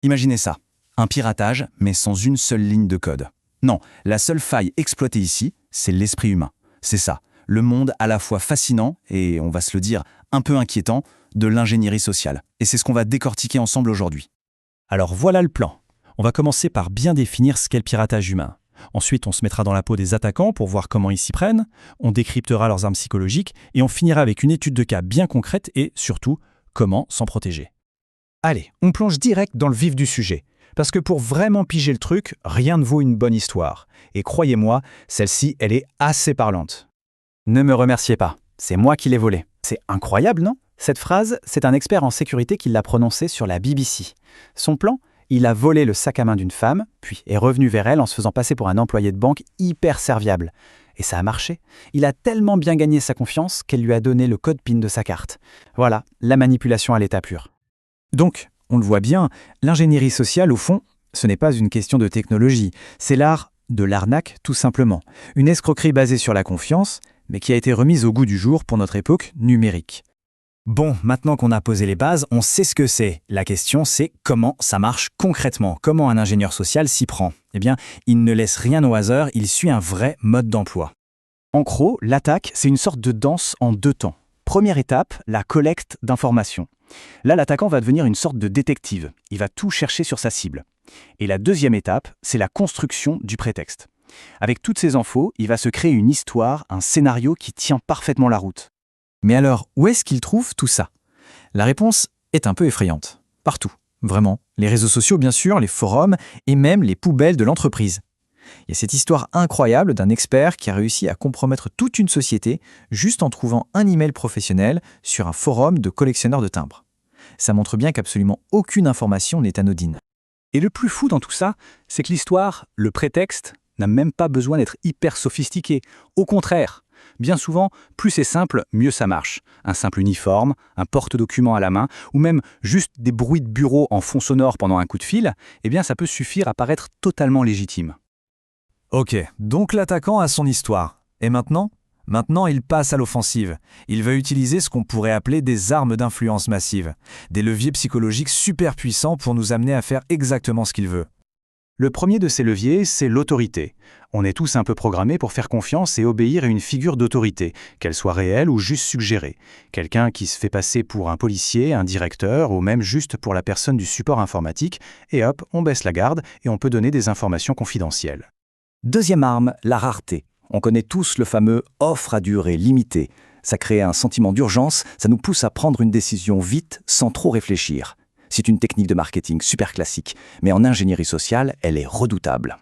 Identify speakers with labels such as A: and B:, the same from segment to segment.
A: Imaginez ça, un piratage, mais sans une seule ligne de code. Non, la seule faille exploitée ici, c'est l'esprit humain. C'est ça, le monde à la fois fascinant et, on va se le dire, un peu inquiétant, de l'ingénierie sociale. Et c'est ce qu'on va décortiquer ensemble aujourd'hui.
B: Alors voilà le plan. On va commencer par bien définir ce qu'est le piratage humain. Ensuite, on se mettra dans la peau des attaquants pour voir comment ils s'y prennent, on décryptera leurs armes psychologiques et on finira avec une étude de cas bien concrète et, surtout, comment s'en protéger.
C: Allez, on plonge direct dans le vif du sujet. Parce que pour vraiment piger le truc, rien ne vaut une bonne histoire. Et croyez-moi, celle-ci, elle est assez parlante. Ne me remerciez pas, c'est moi qui l'ai volée. C'est incroyable, non? Cette phrase, c'est un expert en sécurité qui l'a prononcée sur la BBC. Son plan? Il a volé le sac à main d'une femme, puis est revenu vers elle en se faisant passer pour un employé de banque hyper serviable. Et ça a marché. Il a tellement bien gagné sa confiance qu'elle lui a donné le code PIN de sa carte. Voilà, la manipulation à l'état pur. Donc, on le voit bien, l'ingénierie sociale, au fond, ce n'est pas une question de technologie. C'est l'art de l'arnaque, tout simplement. Une escroquerie basée sur la confiance, mais qui a été remise au goût du jour pour notre époque numérique. Bon, maintenant qu'on a posé les bases, on sait ce que c'est. La question, c'est comment ça marche concrètement, comment un ingénieur social s'y prend. Eh bien, il ne laisse rien au hasard, il suit un vrai mode d'emploi. En gros, l'attaque, c'est une sorte de danse en deux temps. Première étape, la collecte d'informations. Là, l'attaquant va devenir une sorte de détective. Il va tout chercher sur sa cible. Et la deuxième étape, c'est la construction du prétexte. Avec toutes ces infos, il va se créer une histoire, un scénario qui tient parfaitement la route. Mais alors, où est-ce qu'il trouve tout ça? La réponse est un peu effrayante. Partout, vraiment. Les réseaux sociaux, bien sûr, les forums et même les poubelles de l'entreprise. Il y a cette histoire incroyable d'un expert qui a réussi à compromettre toute une société juste en trouvant un email professionnel sur un forum de collectionneurs de timbres. Ça montre bien qu'absolument aucune information n'est anodine. Et le plus fou dans tout ça, c'est que l'histoire, le prétexte, n'a même pas besoin d'être hyper sophistiqué. Au contraire, bien souvent, plus c'est simple, mieux ça marche. Un simple uniforme, un porte-document à la main, ou même juste des bruits de bureau en fond sonore pendant un coup de fil, eh bien ça peut suffire à paraître totalement légitime.
D: Ok, donc l'attaquant a son histoire. Et maintenant? Maintenant, il passe à l'offensive. Il va utiliser ce qu'on pourrait appeler des armes d'influence massive. Des leviers psychologiques super puissants pour nous amener à faire exactement ce qu'il veut.
C: Le premier de ces leviers, c'est l'autorité. On est tous un peu programmés pour faire confiance et obéir à une figure d'autorité, qu'elle soit réelle ou juste suggérée. Quelqu'un qui se fait passer pour un policier, un directeur ou même juste pour la personne du support informatique, et hop, on baisse la garde et on peut donner des informations confidentielles. Deuxième arme, la rareté. On connaît tous le fameux « offre à durée limitée ». Ça crée un sentiment d'urgence, ça nous pousse à prendre une décision vite, sans trop réfléchir. C'est une technique de marketing super classique, mais en ingénierie sociale, elle est redoutable.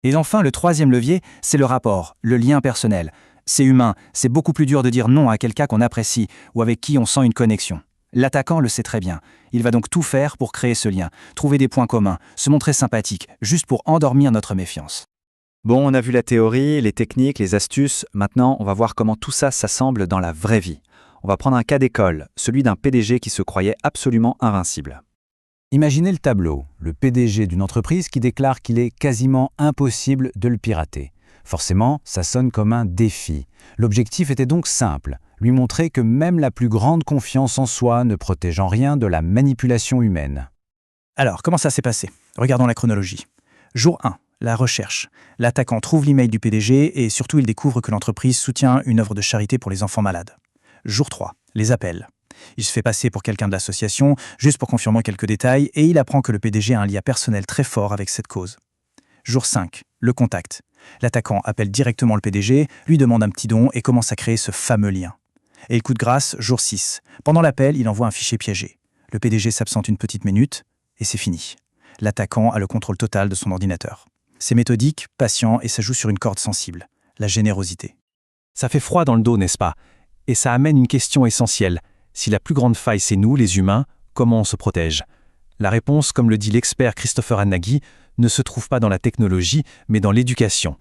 C: Et enfin, le troisième levier, c'est le rapport, le lien personnel. C'est humain, c'est beaucoup plus dur de dire non à quelqu'un qu'on apprécie ou avec qui on sent une connexion. L'attaquant le sait très bien. Il va donc tout faire pour créer ce lien, trouver des points communs, se montrer sympathique, juste pour endormir notre méfiance. Bon, on a vu la théorie, les techniques, les astuces. Maintenant, on va voir comment tout ça s'assemble dans la vraie vie. On va prendre un cas d'école, celui d'un PDG qui se croyait absolument invincible. Imaginez le tableau, le PDG d'une entreprise qui déclare qu'il est quasiment impossible de le pirater. Forcément, ça sonne comme un défi. L'objectif était donc simple, lui montrer que même la plus grande confiance en soi ne protège en rien de la manipulation humaine.
A: Alors, comment ça s'est passé? Regardons la chronologie. Jour 1. La recherche. L'attaquant trouve l'email du PDG et surtout il découvre que l'entreprise soutient une œuvre de charité pour les enfants malades. Jour 3. Les appels. Il se fait passer pour quelqu'un de l'association, juste pour confirmer quelques détails, et il apprend que le PDG a un lien personnel très fort avec cette cause. Jour 5. Le contact. L'attaquant appelle directement le PDG, lui demande un petit don et commence à créer ce fameux lien. Et le coup de grâce, jour 6. Pendant l'appel, il envoie un fichier piégé. Le PDG s'absente une petite minute, et c'est fini. L'attaquant a le contrôle total de son ordinateur. C'est méthodique, patient et ça joue sur une corde sensible, la générosité.
B: Ça fait froid dans le dos, n'est-ce pas? Et ça amène une question essentielle. Si la plus grande faille, c'est nous, les humains, comment on se protège? La réponse, comme le dit l'expert Christopher Hanagi, ne se trouve pas dans la technologie, mais dans l'éducation.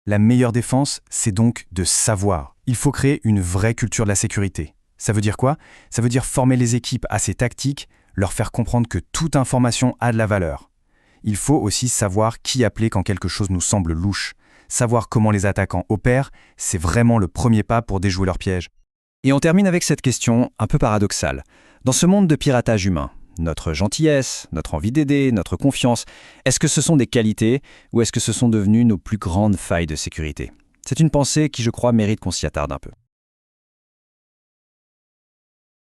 D: La meilleure défense, c'est donc de savoir. Il faut créer une vraie culture de la sécurité. Ça veut dire quoi? Ça veut dire former les équipes à ces tactiques, leur faire comprendre que toute information a de la valeur. Il faut aussi savoir qui appeler quand quelque chose nous semble louche. Savoir comment les attaquants opèrent, c'est vraiment le premier pas pour déjouer leur piège.
C: Et on termine avec cette question un peu paradoxale. Dans ce monde de piratage humain, Notre gentillesse, notre envie d'aider, notre confiance, est-ce que ce sont des qualités ou est-ce que ce sont devenus nos plus grandes failles de sécurité? C'est une pensée qui, je crois, mérite qu'on s'y attarde un peu.